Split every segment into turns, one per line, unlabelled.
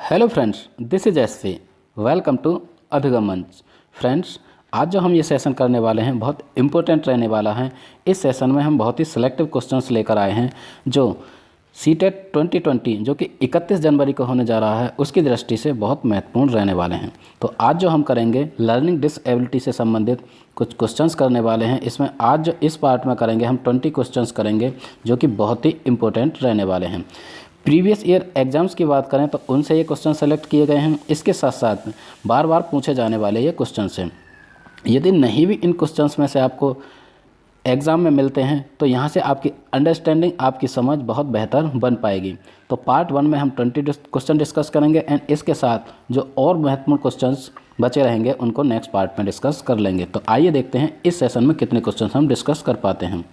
Hello friends, this is SV. Welcome to Abhigam Manch. Friends, आज जो हम ये सेशन करने वाले हैं बहुत इम्पोर्टेंट रहने वाला है। इस सेशन में हम बहुत ही सिलेक्टिव क्वेश्चंस लेकर आए हैं जो सीटेट 2020 जो कि 31 जनवरी को होने जा रहा है उसकी दृष्टि से बहुत महत्वपूर्ण रहने वाले हैं। तो आज जो हम करेंगे लर्निंग डिसेबिलिटी से संबंधित कुछ क्वेश्चंस करने वाले हैं। इसमें आज जो इस पार्ट में करेंगे हम 20 क्वेश्चंस करेंगे जो कि बहुत ही इम्पोर्टेंट रहने वाले हैं। प्रीवियस ईयर एग्जाम्स की बात करें तो उनसे ये क्वेश्चन सेलेक्ट किए गए हैं। इसके साथ साथ बार बार पूछे जाने वाले ये क्वेश्चंस हैं। यदि नहीं भी इन क्वेश्चंस में से आपको एग्ज़ाम में मिलते हैं तो यहाँ से आपकी अंडरस्टैंडिंग, आपकी समझ बहुत बेहतर बन पाएगी। तो पार्ट 1 में हम 20 क्वेश्चन डिस्कस करेंगे एंड इसके साथ जो और महत्वपूर्ण क्वेश्चंस बचे रहेंगे उनको नेक्स्ट पार्ट में डिस्कस कर लेंगे। तो आइए देखते हैं इस सेशन में कितने क्वेश्चन हम डिस्कस कर पाते हैं।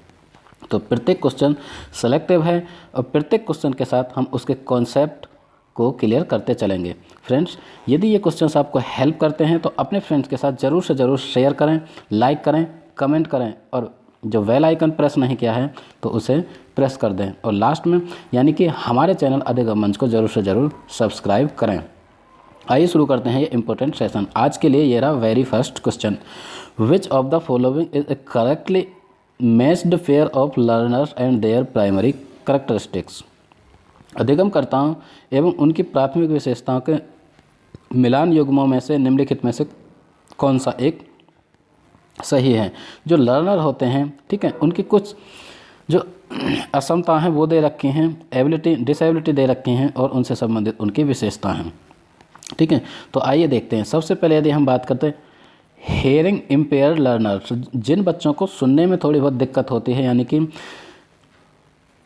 तो प्रत्येक क्वेश्चन सेलेक्टिव है और प्रत्येक क्वेश्चन के साथ हम उसके कॉन्सेप्ट को क्लियर करते चलेंगे। फ्रेंड्स, यदि ये क्वेश्चंस आपको हेल्प करते हैं तो अपने फ्रेंड्स के साथ ज़रूर से ज़रूर शेयर करें, लाइक करें, कमेंट करें और जो बेल आइकन प्रेस नहीं किया है तो उसे प्रेस कर दें और लास्ट में यानी कि हमारे चैनल अभिगम मंच को ज़रूर से ज़रूर सब्सक्राइब करें। आइए शुरू करते हैं ये इंपॉर्टेंट सेशन। आज के लिए ये रहा very first question. Which of the following is correctly matched pair of learners and their primary characteristics. अधिगमकर्ताओं एवं उनकी प्राथमिक विशेषताओं के मिलान युग्मों में से निम्नलिखित में से कौन सा एक सही है। जो लर्नर होते हैं, ठीक है, उनकी कुछ जो असमता हैं वो दे रखी हैं, एबिलिटी डिसेबिलिटी दे रखी हैं और उनसे संबंधित उनकी विशेषता हैं। ठीक है, तो आइए देखते हैं। सबसे पहले यदि हम बात करते हैं हेयरिंग इम्पेयर्ड लर्नर्स, जिन बच्चों को सुनने में थोड़ी बहुत दिक्कत होती है यानी कि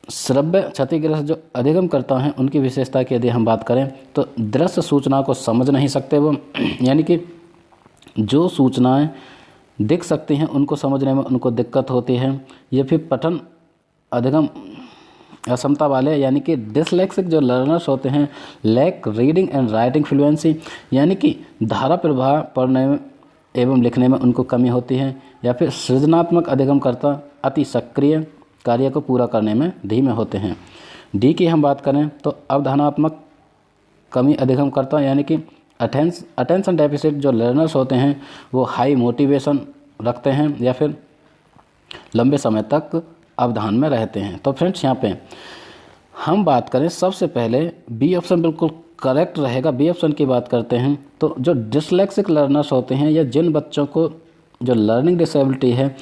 श्रव्य क्षतिग्रस्त जो अधिगम करता हैं उनकी विशेषता की यदि हम बात करें तो दृश्य सूचना को समझ नहीं सकते वो, यानी कि जो सूचनाएं दिख सकती हैं उनको समझने में उनको दिक्कत होती है। या फिर पठन अधिगम असमता वाले यानी कि डिसलेक्सिक जो लर्नर्स होते हैं, lack reading and writing fluency, यानी कि धारा प्रवाह पढ़ने में एवं लिखने में उनको कमी होती है। या फिर सृजनात्मक अधिगमकर्ता अति सक्रिय कार्य को पूरा करने में धीमे होते हैं। डी की हम बात करें तो अवधारणात्मक कमी अधिगमकर्ता यानी कि अटेंशन डेफिसिट जो लर्नर्स होते हैं वो हाई मोटिवेशन रखते हैं या फिर लंबे समय तक अवधान में रहते हैं। तो फ्रेंड्स, यहाँ पे हम बात करें सबसे पहले बी ऑप्शन बिल्कुल करेक्ट रहेगा। बी ऑप्शन की बात करते हैं तो जो डिसलेक्सिक लर्नर्स होते हैं या जिन बच्चों को जो लर्निंग डिसेबिलिटी है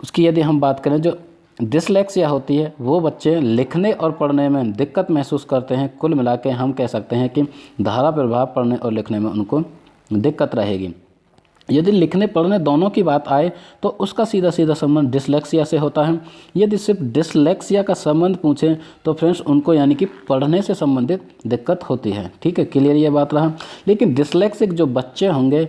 उसकी यदि हम बात करें, जो डिसलेक्सिया होती है वो बच्चे लिखने और पढ़ने में दिक्कत महसूस करते हैं। कुल मिला के हम कह सकते हैं कि धारा प्रभाव पढ़ने और लिखने में उनको दिक्कत रहेगी। यदि लिखने पढ़ने दोनों की बात आए तो उसका सीधा सीधा संबंध डिसलेक्सिया से होता है। यदि सिर्फ डिसलेक्सिया का संबंध पूछें तो फ्रेंड्स उनको यानी कि पढ़ने से संबंधित दिक्कत होती है। ठीक है, क्लियर ये बात रहा। लेकिन डिसलेक्सिक जो बच्चे होंगे,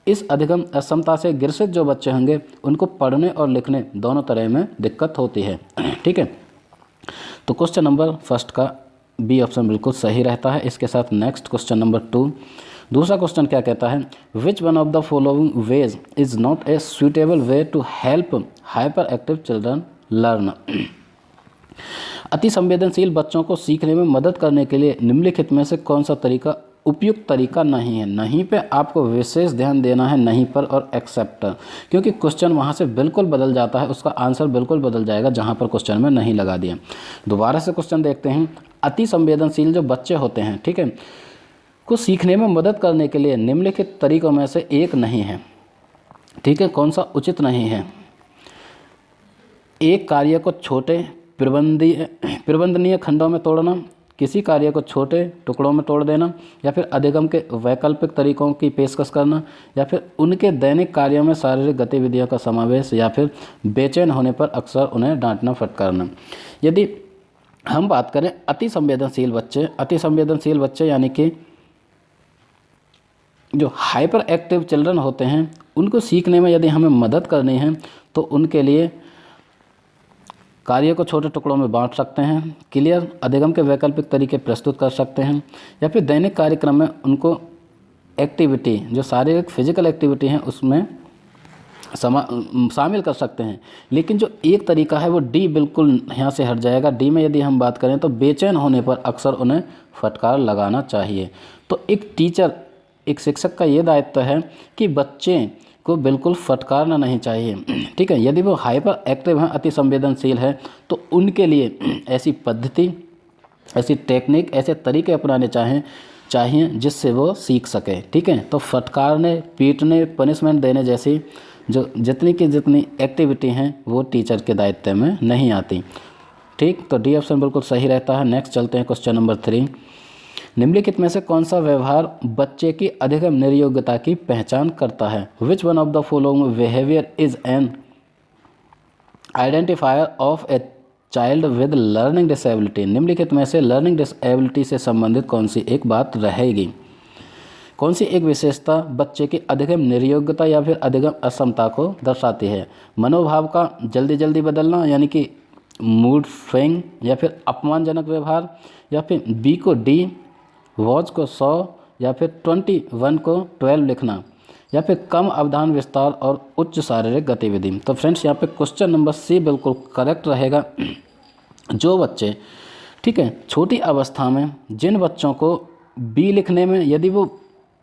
इस अधिगम असमता से ग्रसित जो बच्चे होंगे उनको पढ़ने और लिखने दोनों तरह में दिक्कत होती है। ठीक है, तो क्वेश्चन नंबर फर्स्ट का बी ऑप्शन बिल्कुल सही रहता है। इसके साथ नेक्स्ट क्वेश्चन नंबर 2, दूसरा क्वेश्चन क्या कहता है, which one of the following ways is not a suitable way to help hyper active children learn. अति संवेदनशील बच्चों को सीखने में मदद करने के लिए निम्नलिखित में से कौन सा तरीका उपयुक्त तरीका नहीं है। नहीं पे आपको विशेष ध्यान देना है, नहीं पर और एक्सेप्ट, क्योंकि क्वेश्चन वहाँ से बिल्कुल बदल जाता है, उसका आंसर बिल्कुल बदल जाएगा जहाँ पर क्वेश्चन में नहीं लगा दिया। दोबारा से क्वेश्चन देखते हैं। अति संवेदनशील जो बच्चे होते हैं, ठीक है, को सीखने में मदद करने के लिए निम्नलिखित तरीकों में से एक नहीं है। ठीक है, कौन सा उचित नहीं है। एक कार्य को छोटे प्रबंधनीय खंडों में तोड़ना, किसी कार्य को छोटे टुकड़ों में तोड़ देना, या फिर अधिगम के वैकल्पिक तरीकों की पेशकश करना, या फिर उनके दैनिक कार्यों में शारीरिक गतिविधियों का समावेश, या फिर बेचैन होने पर अक्सर उन्हें डांटना फटकारना। यदि हम बात करें अति संवेदनशील बच्चे यानी कि जो हाइपर एक्टिव चिल्ड्रन होते हैं उनको सीखने में यदि हमें मदद करनी है तो उनके लिए कार्य को छोटे टुकड़ों में बांट सकते हैं, क्लियर, अधिगम के वैकल्पिक तरीके प्रस्तुत कर सकते हैं, या फिर दैनिक कार्यक्रम में उनको एक्टिविटी जो शारीरिक फिजिकल एक्टिविटी है उसमें शामिल कर सकते हैं। लेकिन जो एक तरीका है वो डी बिल्कुल यहाँ से हट जाएगा। डी में यदि हम बात करें तो बेचैन होने पर अक्सर उन्हें फटकार लगाना चाहिए। तो एक टीचर, एक शिक्षक का ये दायित्व है कि बच्चे को बिल्कुल फटकारना नहीं चाहिए, ठीक है। यदि वो हाइपर एक्टिव हैं, अति संवेदनशील है, तो उनके लिए ऐसी पद्धति, ऐसी टेक्निक, ऐसे तरीके अपनाने चाहिए जिससे वो सीख सके, ठीक है। तो फटकारने, पीटने, पनिशमेंट देने जैसी जो जितनी की जितनी एक्टिविटी हैं वो टीचर के दायित्व में नहीं आती, ठीक। तो डी ऑप्शन बिल्कुल सही रहता है। नेक्स्ट चलते हैं क्वेश्चन नंबर 3। निम्नलिखित में से कौन सा व्यवहार बच्चे की अधिगम निर्योग्यता की पहचान करता है? Which one of the following behaviour is an identifier of a child with learning disability? निम्नलिखित में से लर्निंग डिसेबिलिटी से संबंधित कौन सी एक बात रहेगी? कौन सी एक विशेषता बच्चे की अधिगम निर्योग्यता या फिर अधिगम अक्षमता को दर्शाती है? मनोभाव का जल्दी जल्दी बदलना यानी कि मूड स्विंग, या फिर अपमानजनक व्यवहार, या फिर बी को डी, वॉच को 100, या फिर 21 को 12 लिखना, या फिर कम अवधान विस्तार और उच्च शारीरिक गतिविधि। तो फ्रेंड्स यहाँ पे क्वेश्चन नंबर सी बिल्कुल करेक्ट रहेगा। जो बच्चे, ठीक है, छोटी अवस्था में जिन बच्चों को बी लिखने में, यदि वो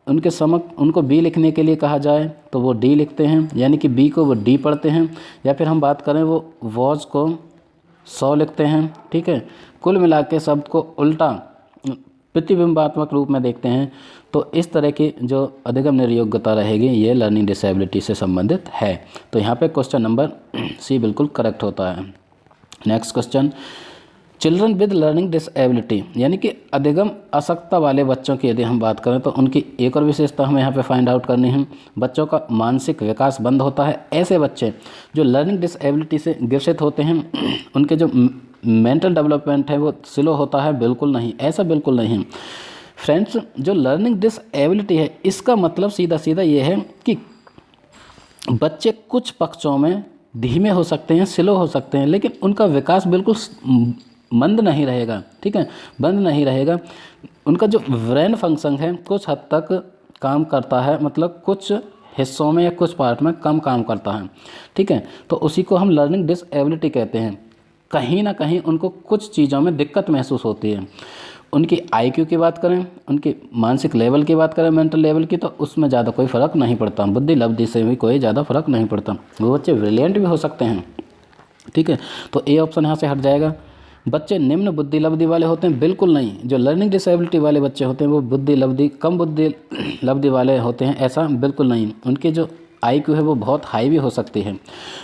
उनके समक्ष उनको बी लिखने के लिए कहा जाए तो वो डी लिखते हैं, यानी कि बी को वो डी पढ़ते हैं, या फिर हम बात करें वो वॉच को 100 लिखते हैं, ठीक है। कुल मिला के शब्द को उल्टा प्रतिबिंबात्मक रूप में देखते हैं। तो इस तरह की जो अधिगम निर्योग्यता रहेगी ये लर्निंग डिसेबिलिटी से संबंधित है। तो यहाँ पे क्वेश्चन नंबर सी बिल्कुल करेक्ट होता है। Next question, children with learning disability यानी कि अधिगम अशक्तता वाले बच्चों की यदि हम बात करें तो उनकी एक और विशेषता हमें यहाँ पे फाइंड आउट करनी है। बच्चों का मानसिक विकास बंद होता है। ऐसे बच्चे जो लर्निंग डिसेबिलिटी से ग्रसित होते हैं उनके जो मेंटल डेवलपमेंट है वो स्लो होता है? बिल्कुल नहीं, ऐसा बिल्कुल नहीं है फ्रेंड्स। जो लर्निंग डिसेबिलिटी है इसका मतलब सीधा सीधा ये है कि बच्चे कुछ पक्षों में धीमे हो सकते हैं, स्लो हो सकते हैं, लेकिन उनका विकास बिल्कुल मंद नहीं रहेगा, ठीक है, बंद नहीं रहेगा। उनका जो ब्रेन फंक्शन है कुछ हद तक काम करता है, मतलब कुछ हिस्सों में या कुछ पार्ट में कम काम करता है, ठीक है। तो उसी को हम लर्निंग डिसेबिलिटी कहते हैं। कहीं ना कहीं उनको कुछ चीज़ों में दिक्कत महसूस होती है। उनकी आईक्यू की बात करें, उनकी मानसिक लेवल की बात करें, मेंटल लेवल की, तो उसमें ज़्यादा कोई फ़र्क नहीं पड़ता। बुद्धि लब्धि से भी कोई ज़्यादा फ़र्क नहीं पड़ता। वो बच्चे ब्रिलियंट भी हो सकते हैं, ठीक है। तो ए ऑप्शन यहाँ से हट जाएगा। बच्चे निम्न बुद्धि लब्धि वाले होते हैं? बिल्कुल नहीं। जो लर्निंग डिसेबिलिटी वाले बच्चे होते हैं वो बुद्धि लब्धि, कम बुद्धि लब्धि वाले होते हैं? ऐसा बिल्कुल नहीं। उनके जो आईक्यू है वो बहुत हाई भी हो सकती है।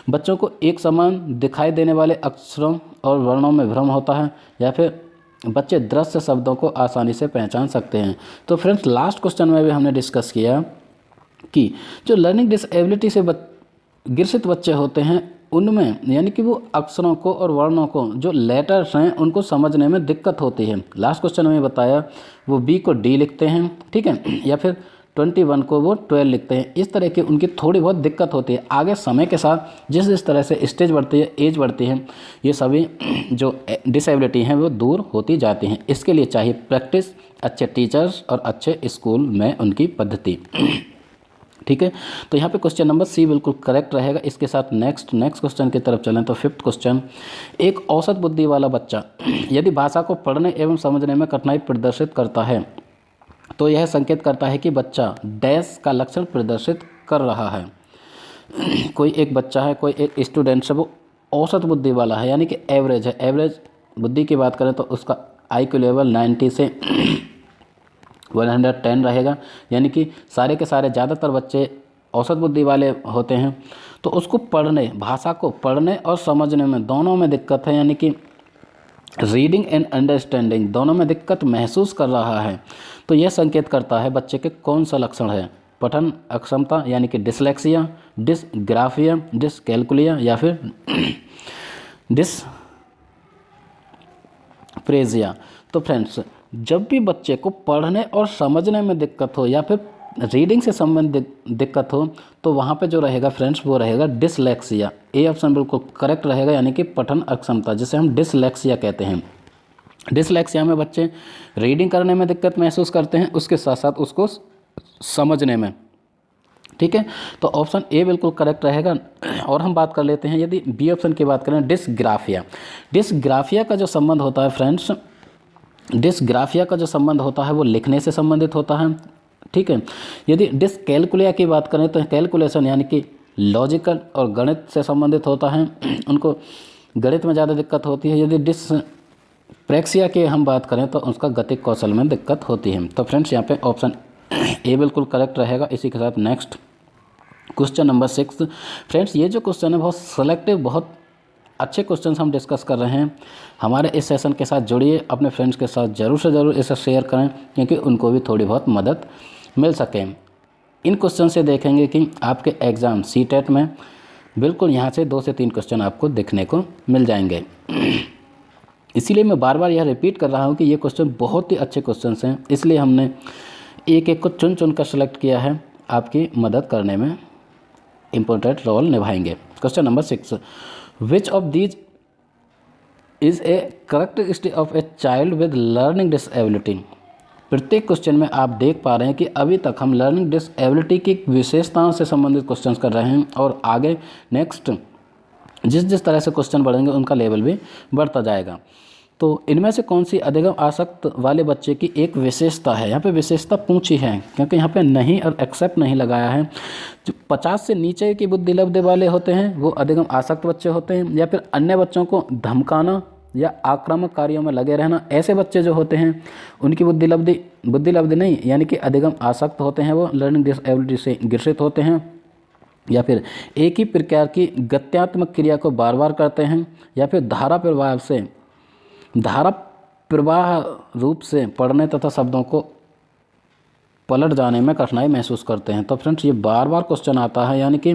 बच्चों को एक समान दिखाई देने वाले अक्षरों और वर्णों में भ्रम होता है, या फिर बच्चे दृश्य शब्दों को आसानी से पहचान सकते हैं। तो फ्रेंड्स लास्ट क्वेश्चन में भी हमने डिस्कस किया कि जो लर्निंग डिसेबिलिटी से ग्रसित बच्चे होते हैं उनमें यानी कि वो अक्षरों को और वर्णों को जो लेटर्स हैं उनको समझने में दिक्कत होती है। लास्ट क्वेश्चन में बताया वो बी को डी लिखते हैं, ठीक है, या फिर 21 को वो 12 लिखते हैं। इस तरह की उनकी थोड़ी बहुत दिक्कत होती है। आगे समय के साथ जिस तरह से स्टेज बढ़ती है, एज बढ़ती है, ये सभी जो डिसेबिलिटी हैं वो दूर होती जाती हैं। इसके लिए चाहिए प्रैक्टिस, अच्छे टीचर्स और अच्छे स्कूल में उनकी पद्धति, ठीक है। तो यहाँ पे क्वेश्चन नंबर सी बिल्कुल करेक्ट रहेगा। इसके साथ नेक्स्ट क्वेश्चन की तरफ चलें तो 5th क्वेश्चन, एक औसत बुद्धि वाला बच्चा यदि भाषा को पढ़ने एवं समझने में कठिनाई प्रदर्शित करता है तो यह संकेत करता है कि बच्चा डैश का लक्षण प्रदर्शित कर रहा है। कोई एक बच्चा है, कोई एक स्टूडेंट है, वो औसत बुद्धि वाला है यानी कि एवरेज है। एवरेज बुद्धि की बात करें तो उसका IQ लेवल 90 से 110 रहेगा, यानी कि सारे के सारे ज़्यादातर बच्चे औसत बुद्धि वाले होते हैं। तो उसको पढ़ने, भाषा को पढ़ने और समझने में दोनों में दिक्कत है, यानी कि रीडिंग एंड अंडरस्टैंडिंग दोनों में दिक्कत महसूस कर रहा है। तो यह संकेत करता है बच्चे के कौन सा लक्षण है? पठन अक्षमता यानी कि डिसलेक्सिया, डिसग्राफिया, डिसकैलकुलिया या फिर डिसप्रेजिया। तो फ्रेंड्स जब भी बच्चे को पढ़ने और समझने में दिक्कत हो या फिर रीडिंग से संबंधित दिक्कत हो तो वहाँ पे जो रहेगा फ्रेंड्स वो रहेगा डिसलेक्सिया। ए ऑप्शन बिल्कुल करेक्ट रहेगा, यानी कि पठन अक्षमता जिसे हम डिसलेक्सिया कहते हैं। डिसलेक्सिया में बच्चे रीडिंग करने में दिक्कत महसूस करते हैं, उसके साथ साथ उसको समझने में ठीक है, तो ऑप्शन ए बिल्कुल करेक्ट रहेगा। और हम बात कर लेते हैं यदि बी ऑप्शन की बात करें, डिस्ग्राफिया। डिस्ग्राफिया का जो संबंध होता है फ्रेंड्स, डिस्ग्राफिया का जो संबंध होता है वो लिखने से संबंधित होता है। ठीक है, यदि डिसकैलकुलिया की बात करें तो कैलकुलेशन यानी कि लॉजिकल और गणित से संबंधित होता है, उनको गणित में ज़्यादा दिक्कत होती है। यदि डिसप्रेक्सिया की हम बात करें तो उसका गतिक कौशल में दिक्कत होती है। तो फ्रेंड्स यहाँ पे ऑप्शन ए बिल्कुल करेक्ट रहेगा। इसी के साथ नेक्स्ट क्वेश्चन नंबर 6। फ्रेंड्स ये जो क्वेश्चन है बहुत सेलेक्टिव, बहुत अच्छे क्वेश्चंस हम डिस्कस कर रहे हैं। हमारे इस सेशन के साथ जुड़िए, अपने फ्रेंड्स के साथ ज़रूर से ज़रूर इसे शेयर करें क्योंकि उनको भी थोड़ी बहुत मदद मिल सके। इन क्वेश्चन से देखेंगे कि आपके एग्ज़ाम सीटेट में बिल्कुल यहाँ से 2 से 3 क्वेश्चन आपको देखने को मिल जाएंगे। इसीलिए मैं बार बार यह रिपीट कर रहा हूँ कि ये क्वेश्चन बहुत ही अच्छे क्वेश्चन हैं, इसलिए हमने एक एक को चुन चुन कर सेलेक्ट किया है, आपकी मदद करने में इम्पोर्टेंट रोल निभाएंगे। Question number 6, which of these is a characteristic of a child with learning disability. प्रत्येक क्वेश्चन में आप देख पा रहे हैं कि अभी तक हम लर्निंग डिसेबिलिटी की विशेषताओं से संबंधित क्वेश्चंस कर रहे हैं और आगे नेक्स्ट जिस जिस तरह से क्वेश्चन बढ़ेंगे उनका लेवल भी बढ़ता जाएगा। तो इनमें से कौन सी अधिगम आसक्त वाले बच्चे की एक विशेषता है। यहाँ पे विशेषता पूछी है क्योंकि यहाँ पे नहीं और एक्सेप्ट नहीं लगाया है। जो 50 से नीचे की बुद्धि लब्धि वाले होते हैं वो अधिगम आसक्त बच्चे होते हैं, या फिर अन्य बच्चों को धमकाना या आक्रामक कार्यों में लगे रहना, ऐसे बच्चे जो होते हैं उनकी बुद्धि लब्धि नहीं यानी कि अधिगम आसक्त होते हैं, वो लर्निंग डिसेबिलिटी से ग्रसित होते हैं। या फिर एक ही प्रकार की गत्यात्मक क्रिया को बार बार करते हैं, या फिर धारा प्रवाह रूप से पढ़ने तथा शब्दों को पलट जाने में कठिनाई महसूस करते हैं। तो फ्रेंड्स ये बार बार क्वेश्चन आता है, यानी कि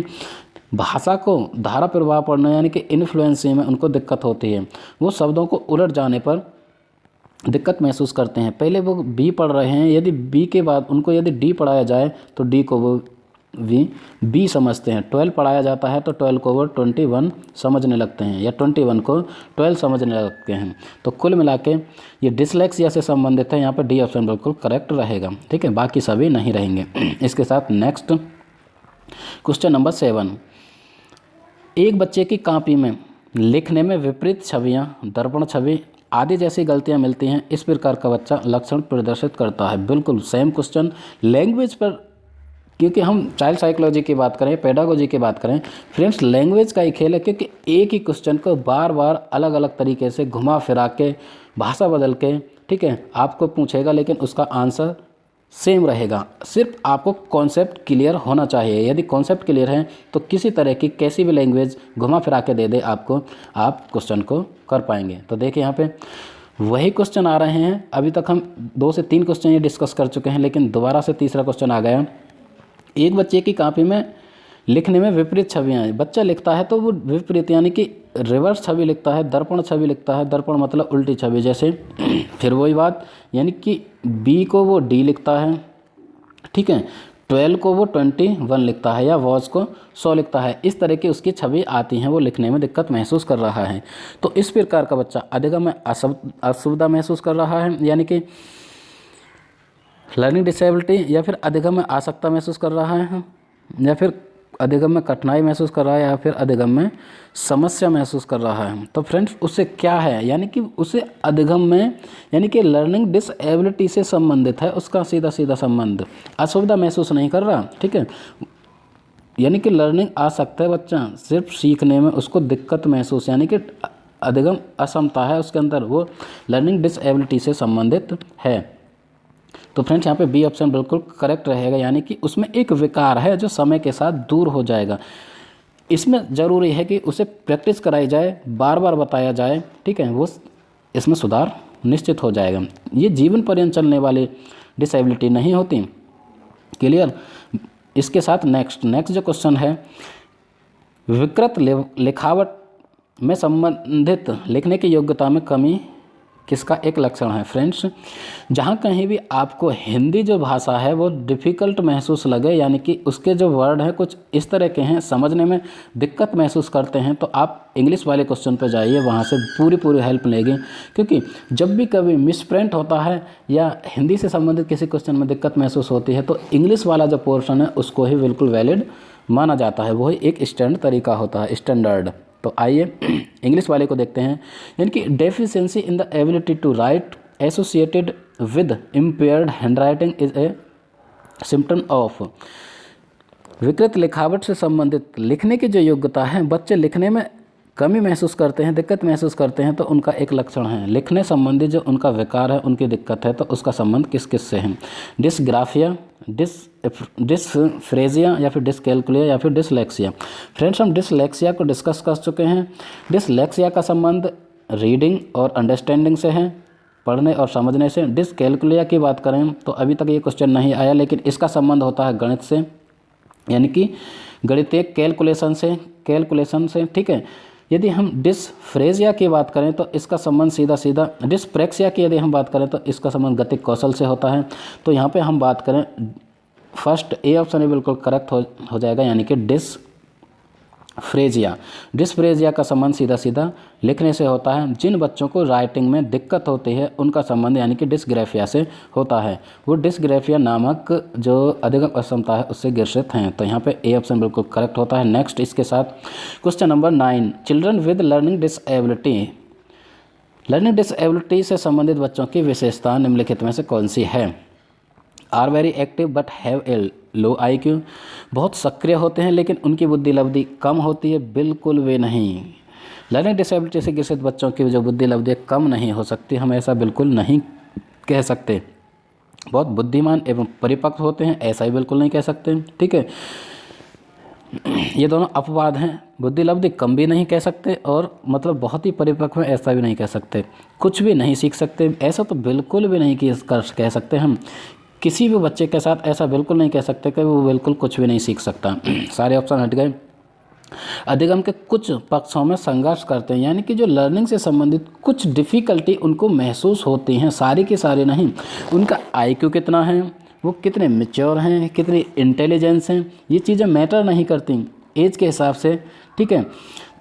भाषा को धारा प्रवाह पढ़ने यानी कि इन्फ्लुएंसी में उनको दिक्कत होती है, वो शब्दों को उलट जाने पर दिक्कत महसूस करते हैं। पहले वो बी पढ़ रहे हैं, यदि बी के बाद उनको यदि डी पढ़ाया जाए तो डी को वो बी समझते हैं। 12 पढ़ाया जाता है तो 12 को वो 21 समझने लगते हैं, या 21 को 12 समझने लगते हैं। तो कुल मिला के ये डिसलेक्सिया से संबंधित है, यहाँ पर डी ऑप्शन बिल्कुल करेक्ट रहेगा। ठीक है, बाकी सभी नहीं रहेंगे। इसके साथ नेक्स्ट क्वेश्चन नंबर 7, एक बच्चे की कॉपी में लिखने में विपरीत छवियाँ, दर्पण छवि आदि जैसी गलतियाँ मिलती हैं, इस प्रकार का बच्चा लक्षण प्रदर्शित करता है। बिल्कुल सेम क्वेश्चन लैंग्वेज पर, क्योंकि हम चाइल्ड साइकोलॉजी की बात करें, पेडागोजी की बात करें, फ्रेंड्स लैंग्वेज का ही खेल है, क्योंकि एक ही क्वेश्चन को बार बार अलग अलग तरीके से घुमा फिरा के भाषा बदल के, ठीक है, आपको पूछेगा, लेकिन उसका आंसर सेम रहेगा। सिर्फ आपको कॉन्सेप्ट क्लियर होना चाहिए। यदि कॉन्सेप्ट क्लियर है तो किसी तरह की कैसी भी लैंग्वेज घुमा फिरा के दे दे आपको, आप क्वेश्चन को कर पाएंगे। तो देखिए यहाँ पे वही क्वेश्चन आ रहे हैं। अभी तक हम 2 से 3 क्वेश्चन ये डिस्कस कर चुके हैं, लेकिन दोबारा से तीसरा क्वेश्चन आ गया। एक बच्चे की कॉपी में लिखने में विपरीत छवियाँ हैं। बच्चा लिखता है तो वो विपरीत यानी कि रिवर्स छवि लिखता है, दर्पण छवि लिखता है। दर्पण मतलब उल्टी छवि, जैसे फिर वही बात, यानी कि बी को वो डी लिखता है, ठीक है, 12 को वो 21 लिखता है, या वॉच को 100 लिखता है। इस तरह की उसकी छवि आती हैं, वो लिखने में दिक्कत महसूस कर रहा है। तो इस प्रकार का बच्चा अधिगम में असुविधा महसूस कर रहा है, यानी कि लर्निंग डिसेबिलिटी, या फिर अधिगम में आसक्ता महसूस कर रहा है, या फिर अधिगम में कठिनाई महसूस कर रहा है, या फिर अधिगम में समस्या महसूस कर रहा है। तो फ्रेंड्स उससे क्या है, यानी कि उसे अधिगम में यानी कि लर्निंग डिसेबिलिटी से संबंधित है, उसका सीधा सीधा संबंध। असुविधा महसूस नहीं कर रहा, ठीक है, यानी कि लर्निंग आ सकता है बच्चा, सिर्फ सीखने में उसको दिक्कत महसूस, यानी कि अधिगम असमता है उसके अंदर, वो लर्निंग डिसेबिलिटी से संबंधित है। तो फ्रेंड्स यहाँ पे बी ऑप्शन बिल्कुल करेक्ट रहेगा, यानी कि उसमें एक विकार है जो समय के साथ दूर हो जाएगा। इसमें ज़रूरी है कि उसे प्रैक्टिस कराई जाए, बार बार बताया जाए, ठीक है, वो इसमें सुधार निश्चित हो जाएगा। ये जीवन पर्यंत चलने वाली डिसेबिलिटी नहीं होती। क्लियर। इसके साथ नेक्स्ट जो क्वेश्चन है, विकृत लिखावट में संबंधित लिखने की योग्यता में कमी किसका एक लक्षण है। फ्रेंड्स, जहाँ कहीं भी आपको हिंदी जो भाषा है वो डिफ़िकल्ट महसूस लगे, यानी कि उसके जो वर्ड हैं कुछ इस तरह के हैं, समझने में दिक्कत महसूस करते हैं, तो आप इंग्लिश वाले क्वेश्चन पर जाइए, वहाँ से पूरी हेल्प लेंगे। क्योंकि जब भी कभी मिसप्रिंट होता है या हिंदी से संबंधित किसी क्वेश्चन में दिक्कत महसूस होती है तो इंग्लिश वाला जो पोर्शन है उसको ही बिल्कुल वैलिड माना जाता है, वही एक स्टैंडर्ड तरीका होता है, स्टैंडर्ड। तो आइए इंग्लिश वाले को देखते हैं। यानी कि deficiency in the ability to write associated with impaired handwriting is a symptom of. विकृत लिखावट से संबंधित लिखने की जो योग्यता है, बच्चे लिखने में कमी महसूस करते हैं, दिक्कत महसूस करते हैं, तो उनका एक लक्षण है। लिखने संबंधी जो उनका विकार है, उनकी दिक्कत है, तो उसका संबंध किस किस से है। डिसग्राफिया, डिसफ्रेजिया या फिर डिसकैल्कुलिया या फिर डिसलेक्सिया। फ्रेंड्स, हम डिसलेक्सिया को डिस्कस कर चुके हैं। डिसलेक्सिया का संबंध रीडिंग और अंडरस्टैंडिंग से है, पढ़ने और समझने से। डिसकैल्कुलिया की बात करें तो अभी तक ये क्वेश्चन नहीं आया, लेकिन इसका संबंध होता है गणित से, यानी कि गणितीय कैलकुलेशन से, ठीक है। यदि हम डिसफ्रेजिया की बात करें तो इसका संबंध सीधा डिसप्रेक्सिया की यदि हम बात करें तो इसका संबंध गतिक कौशल से होता है। तो यहाँ पे हम बात करें, फर्स्ट ए ऑप्शन ही बिल्कुल करेक्ट हो जाएगा, यानी कि डिसफ्रेजिया का संबंध सीधा लिखने से होता है। जिन बच्चों को राइटिंग में दिक्कत होती है उनका संबंध यानी कि डिसग्राफिया से होता है। वो डिसग्राफिया नामक जो अधिगम अक्षमता है उससे ग्रसित हैं। तो यहाँ पे ए ऑप्शन बिल्कुल करेक्ट होता है। नेक्स्ट इसके साथ question number 9, children with learning disability से संबंधित बच्चों की विशेषता निम्नलिखित में से कौन सी है। Are very active but have a low IQ, बहुत सक्रिय होते हैं लेकिन उनकी बुद्धि लब्धि कम होती है। बिल्कुल वे नहीं। लर्निंग डिसेबिलिटी से ग्रसित बच्चों की जो बुद्धि लब्धि कम नहीं हो सकती, हम ऐसा बिल्कुल नहीं कह सकते। बहुत बुद्धिमान एवं परिपक्व होते हैं, ऐसा ही बिल्कुल नहीं कह सकते, ठीक है। ये दोनों अपवाद हैं। बुद्धि लब्धि कम भी नहीं कह सकते और मतलब बहुत ही परिपक्व है, ऐसा भी नहीं कह सकते। कुछ भी नहीं सीख सकते, ऐसा तो बिल्कुल भी नहीं कह सकते हम। किसी भी बच्चे के साथ ऐसा बिल्कुल नहीं कह सकते कि वो बिल्कुल कुछ भी नहीं सीख सकता। सारे ऑप्शन हट गए। अधिगम के कुछ पक्षों में संघर्ष करते हैं, यानी कि जो लर्निंग से संबंधित कुछ डिफ़िकल्टी उनको महसूस होती हैं, सारी की सारी नहीं। उनका IQ कितना है, वो कितने मैच्योर हैं, कितनी इंटेलिजेंस हैं, ये चीज़ें मैटर नहीं करती एज के हिसाब से, ठीक है।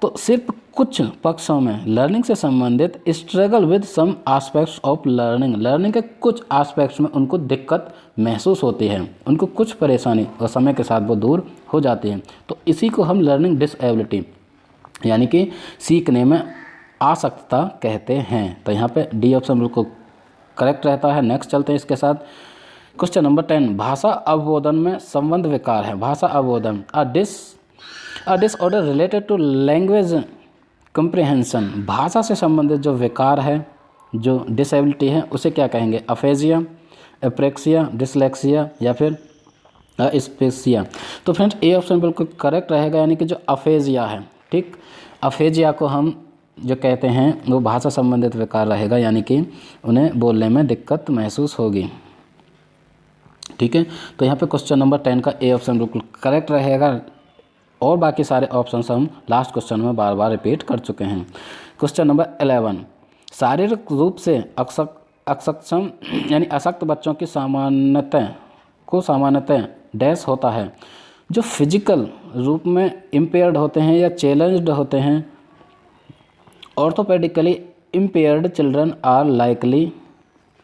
तो सिर्फ कुछ पक्षों में लर्निंग से संबंधित struggle with some aspects of learning के कुछ एस्पेक्ट्स में उनको दिक्कत महसूस होती है, उनको कुछ परेशानी और समय के साथ वो दूर हो जाती है। तो इसी को हम लर्निंग डिसेबिलिटी यानी कि सीखने में आसक्तता कहते हैं। तो यहाँ पे डी ऑप्शन बिल्कुल करेक्ट रहता है। नेक्स्ट चलते हैं इसके साथ क्वेश्चन नंबर 10, भाषा अवबोधन में संबंध विकार है। भाषा अवबोधन a disorder related to language comprehension. भाषा से संबंधित जो विकार है, जो डिसेबिलिटी है, उसे क्या कहेंगे। अफेजिया, एप्रेक्सिया, डिसलेक्सिया या फिर अस्पेक्सिया। तो फ्रेंड्स ए ऑप्शन बिल्कुल करेक्ट रहेगा, यानी कि जो अफेजिया है, ठीक। अफेजिया को हम जो कहते हैं वो भाषा संबंधित विकार रहेगा, यानी कि उन्हें बोलने में दिक्कत महसूस होगी, ठीक है। तो यहाँ पे क्वेश्चन नंबर 10 का ए ऑप्शन बिल्कुल करेक्ट रहेगा और बाकी सारे ऑप्शन हम लास्ट क्वेश्चन में बार बार रिपीट कर चुके हैं। क्वेश्चन नंबर 11, शारीरिक रूप से अक्षम यानी अशक्त बच्चों की सामान्यतः डैश होता है। जो फिजिकल रूप में इम्पेयर्ड होते हैं या चैलेंज्ड होते हैं, orthopaedically impaired children are likely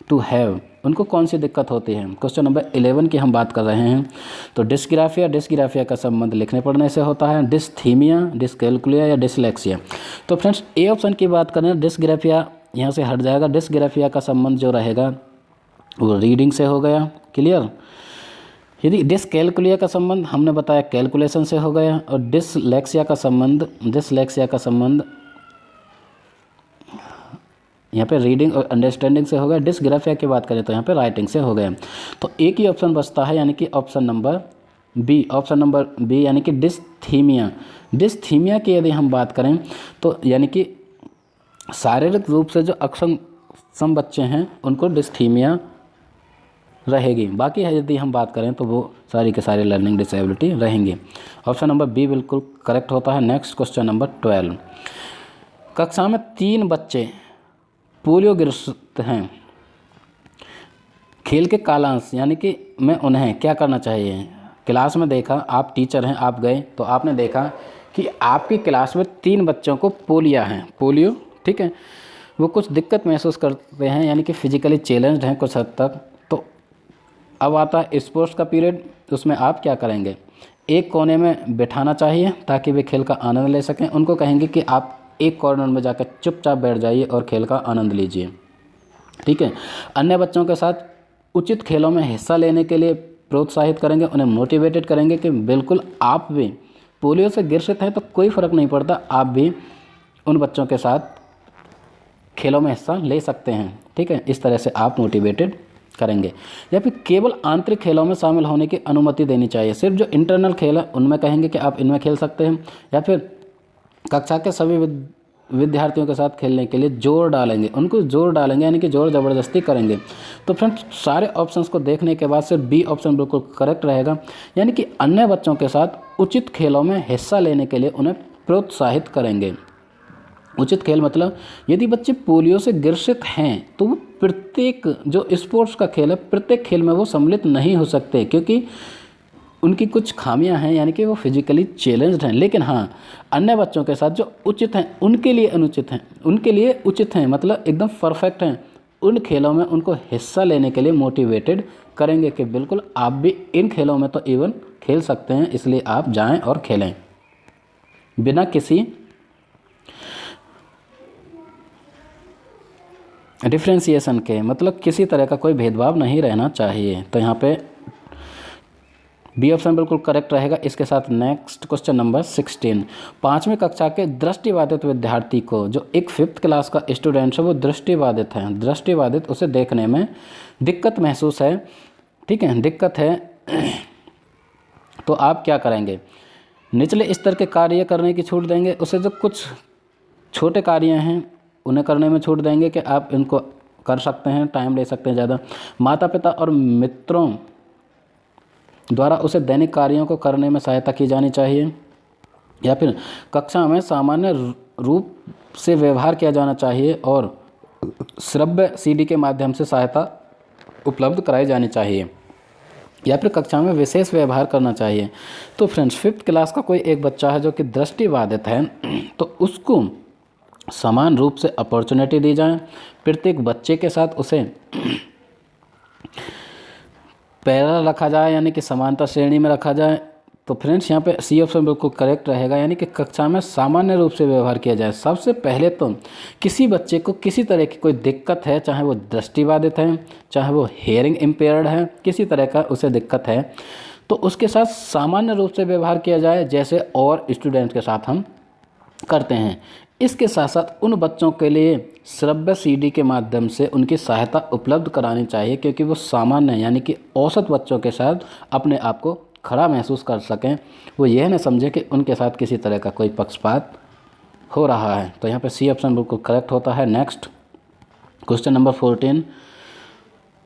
to have, उनको कौन सी दिक्कत होती है। क्वेश्चन नंबर 11 की हम बात कर रहे हैं। तो डिस्ग्राफिया का संबंध लिखने पढ़ने से होता है। डिसथीमिया, डिसकैल्कुलिया या डिसलेक्सिया। तो फ्रेंड्स ए ऑप्शन की बात करें, डिसग्राफिया यहाँ से हट जाएगा। डिसग्राफिया का संबंध जो रहेगा वो रीडिंग से हो गया, क्लियर। यदि डिसकैल्कुलिया का संबंध हमने बताया कैलकुलेशन से हो गया, और डिसलेक्सिया का संबंध यहाँ पे रीडिंग और अंडरस्टैंडिंग से हो गया। डिसग्राफिया की बात करें तो यहाँ पे राइटिंग से हो गया। तो एक ही ऑप्शन बचता है, यानी कि ऑप्शन नंबर बी यानी कि डिसथीमिया की यदि हम बात करें तो यानी कि शारीरिक रूप से जो अक्षम बच्चे हैं उनको डिसथीमिया रहेगी। बाकी यदि हम बात करें तो वो सारी के सारी लर्निंग डिसेबिलिटी रहेंगी। ऑप्शन नंबर बी बिल्कुल करेक्ट होता है। नेक्स्ट क्वेश्चन नंबर 12, कक्षा में 3 बच्चे पोलियो ग्रस्त हैं, खेल के कालांश यानी कि मैं उन्हें क्या करना चाहिए। क्लास में देखा, आप टीचर हैं, आप गए तो आपने देखा कि आपकी क्लास में 3 बच्चों को पोलियो, ठीक है, वो कुछ दिक्कत महसूस करते हैं यानी कि फिजिकली चैलेंज्ड हैं कुछ हद तक। तो अब आता है स्पोर्ट्स का पीरियड, उसमें आप क्या करेंगे, एक कोने में बिठाना चाहिए ताकि वे खेल का आनंद ले सकें। उनको कहेंगे कि आप एक कॉर्नर में जाकर चुपचाप बैठ जाइए और खेल का आनंद लीजिए, ठीक है। अन्य बच्चों के साथ उचित खेलों में हिस्सा लेने के लिए प्रोत्साहित करेंगे, उन्हें मोटिवेटेड करेंगे कि बिल्कुल आप भी पोलियो से ग्रसित हैं तो कोई फ़र्क नहीं पड़ता, आप भी उन बच्चों के साथ खेलों में हिस्सा ले सकते हैं, ठीक है। इस तरह से आप मोटिवेटेड करेंगे। या फिर केवल आंतरिक खेलों में शामिल होने की अनुमति देनी चाहिए, सिर्फ जो इंटरनल खेल है उनमें कहेंगे कि आप इनमें खेल सकते हैं। या फिर कक्षा के सभी विद्यार्थियों के साथ खेलने के लिए जोर डालेंगे, उनको जोर डालेंगे यानी कि जोर ज़बरदस्ती करेंगे। तो फ्रेंड्स सारे ऑप्शंस को देखने के बाद सिर्फ बी ऑप्शन बिल्कुल करेक्ट रहेगा, यानी कि अन्य बच्चों के साथ उचित खेलों में हिस्सा लेने के लिए उन्हें प्रोत्साहित करेंगे। उचित खेल मतलब यदि बच्चे पोलियो से ग्रसित हैं तो वो प्रत्येक जो स्पोर्ट्स का खेल है प्रत्येक खेल में वो सम्मिलित नहीं हो सकते, क्योंकि उनकी कुछ खामियां हैं यानी कि वो फिजिकली चैलेंज्ड हैं। लेकिन हाँ, अन्य बच्चों के साथ जो उचित हैं उनके लिए अनुचित हैं, उनके लिए उचित हैं मतलब एकदम परफेक्ट हैं, उन खेलों में उनको हिस्सा लेने के लिए मोटिवेटेड करेंगे कि बिल्कुल आप भी इन खेलों में तो इवन खेल सकते हैं, इसलिए आप जाएं और खेलें बिना किसी डिफ्रेंशिएशन के, मतलब किसी तरह का कोई भेदभाव नहीं रहना चाहिए। तो यहाँ पे बी ऑप्शन बिल्कुल करेक्ट रहेगा। इसके साथ नेक्स्ट क्वेश्चन नंबर 16, 5वीं कक्षा के दृष्टिबाधित विद्यार्थी को, जो एक 5th क्लास का स्टूडेंट है वो दृष्टिबाधित है, दृष्टिबाधित उसे देखने में दिक्कत महसूस है, ठीक है, दिक्कत है। तो आप क्या करेंगे, निचले स्तर के कार्य करने की छूट देंगे, उसे जो कुछ छोटे कार्य हैं उन्हें करने में छूट देंगे कि आप इनको कर सकते हैं, टाइम ले सकते हैं ज़्यादा। माता पिता और मित्रों द्वारा उसे दैनिक कार्यों को करने में सहायता की जानी चाहिए। या फिर कक्षा में सामान्य रूप से व्यवहार किया जाना चाहिए और श्रव्य सीडी के माध्यम से सहायता उपलब्ध कराई जानी चाहिए। या फिर कक्षा में विशेष व्यवहार करना चाहिए। तो फ्रेंड्स 5th क्लास का कोई एक बच्चा है जो कि दृष्टिबाधित है, तो उसको समान रूप से अपॉर्चुनिटी दी जाए, प्रत्येक बच्चे के साथ उसे पैरेलल रखा जाए यानी कि समांतर श्रेणी में रखा जाए। तो फ्रेंड्स यहाँ पे सी ऑप्शन बिल्कुल करेक्ट रहेगा, यानी कि कक्षा में सामान्य रूप से व्यवहार किया जाए। सबसे पहले तो किसी बच्चे को किसी तरह की कोई दिक्कत है, चाहे वो दृष्टिबाधित है, चाहे वो हेयरिंग इम्पेयर्ड है, किसी तरह का उसे दिक्कत है, तो उसके साथ सामान्य रूप से व्यवहार किया जाए जैसे और स्टूडेंट के साथ हम करते हैं। इसके साथ साथ उन बच्चों के लिए श्रव्य सीडी के माध्यम से उनकी सहायता उपलब्ध करानी चाहिए, क्योंकि वो सामान्य यानी कि औसत बच्चों के साथ अपने आप को खड़ा महसूस कर सकें, वो यह न समझे कि उनके साथ किसी तरह का कोई पक्षपात हो रहा है। तो यहाँ पे सी ऑप्शन बिल्कुल करेक्ट होता है। नेक्स्ट क्वेश्चन नंबर 14,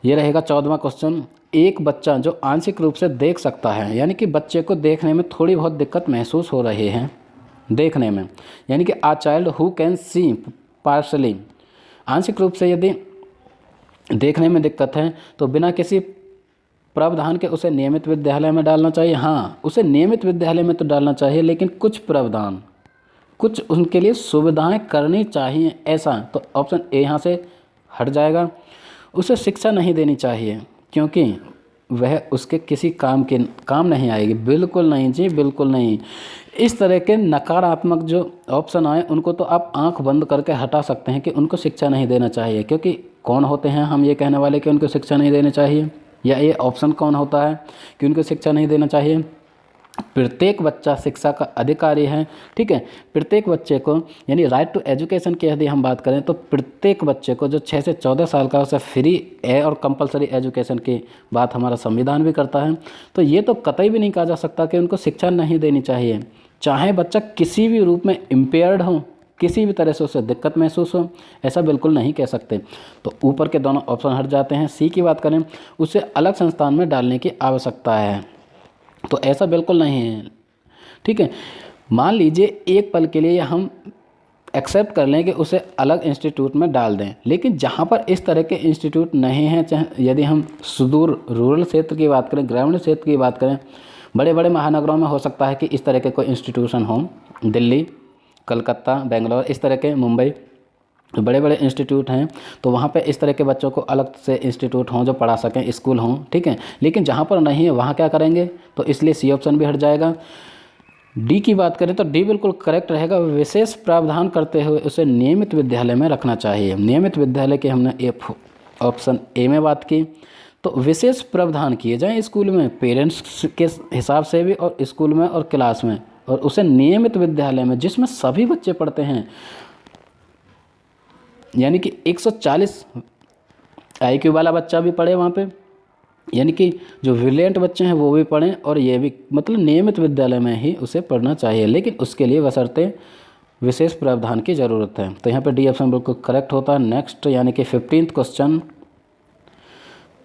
ये रहेगा 14वां क्वेश्चन। एक बच्चा जो आंशिक रूप से देख सकता है, यानी कि बच्चे को देखने में थोड़ी बहुत दिक्कत महसूस हो रही है, देखने में, यानी कि a child who can see partially, आंशिक रूप से यदि देखने में दिक्कत है तो बिना किसी प्रावधान के उसे नियमित विद्यालय में डालना चाहिए। हाँ, उसे नियमित विद्यालय में तो डालना चाहिए, लेकिन कुछ प्रावधान, कुछ उनके लिए सुविधाएं करनी चाहिए ऐसा। तो ऑप्शन ए यहाँ से हट जाएगा। उसे शिक्षा नहीं देनी चाहिए क्योंकि वह उसके किसी काम नहीं आएगी। बिल्कुल नहीं जी, बिल्कुल नहीं। इस तरह के नकारात्मक जो ऑप्शन आए उनको तो आप आंख बंद करके हटा सकते हैं कि उनको शिक्षा नहीं देना चाहिए, क्योंकि कौन होते हैं हम ये कहने वाले कि उनको शिक्षा नहीं देनी चाहिए, या ये ऑप्शन कौन होता है कि उनको शिक्षा नहीं देना चाहिए। प्रत्येक बच्चा शिक्षा का अधिकारी है, ठीक है। प्रत्येक बच्चे को, यानी राइट टू एजुकेशन की यदि हम बात करें तो प्रत्येक बच्चे को जो 6 से 14 साल का उसे फ्री और कंपलसरी एजुकेशन की बात हमारा संविधान भी करता है। तो ये तो कतई भी नहीं कहा जा सकता कि उनको शिक्षा नहीं देनी चाहिए, चाहे बच्चा किसी भी रूप में इम्पेयर्ड हो, किसी भी तरह से उसे दिक्कत महसूस हो, ऐसा बिल्कुल नहीं कह सकते। तो ऊपर के दोनों ऑप्शन हट जाते हैं। सी की बात करें, उसे अलग संस्थान में डालने की आवश्यकता है, तो ऐसा बिल्कुल नहीं है, ठीक है। मान लीजिए एक पल के लिए हम एक्सेप्ट कर लें कि उसे अलग इंस्टीट्यूट में डाल दें। लेकिन जहाँ पर इस तरह के इंस्टीट्यूट नहीं हैं, चाहे यदि हम सुदूर रूरल क्षेत्र की बात करें, ग्रामीण क्षेत्र की बात करें, बड़े बड़े महानगरों में हो सकता है कि इस तरह के कोई इंस्टीट्यूशन हो, दिल्ली, कलकत्ता, बेंगलोर, इस तरह के, मुंबई, बड़े बड़े इंस्टीट्यूट हैं, तो वहाँ पे इस तरह के बच्चों को अलग से इंस्टीट्यूट हों जो पढ़ा सकें, स्कूल हों, ठीक है। लेकिन जहाँ पर नहीं है वहाँ क्या करेंगे, तो इसलिए सी ऑप्शन भी हट जाएगा। डी की बात करें तो डी बिल्कुल करेक्ट रहेगा। विशेष प्रावधान करते हुए उसे नियमित विद्यालय में रखना चाहिए। नियमित विद्यालय की हमने ऑप्शन ए में बात की। तो विशेष प्रावधान किए जाएं स्कूल में, पेरेंट्स के हिसाब से भी और स्कूल में और क्लास में, और उसे नियमित विद्यालय में जिसमें सभी बच्चे पढ़ते हैं, यानी कि 140 IQ वाला बच्चा भी पढ़े वहाँ पे, यानी कि जो ब्रिलियंट बच्चे हैं वो भी पढ़ें, और ये भी मतलब नियमित विद्यालय में ही उसे पढ़ना चाहिए। लेकिन उसके लिए बशर्ते विशेष प्रावधान की ज़रूरत है। तो यहाँ पे डी ऑप्शन बिल्कुल करेक्ट होता है। नेक्स्ट यानी कि 15th क्वेश्चन,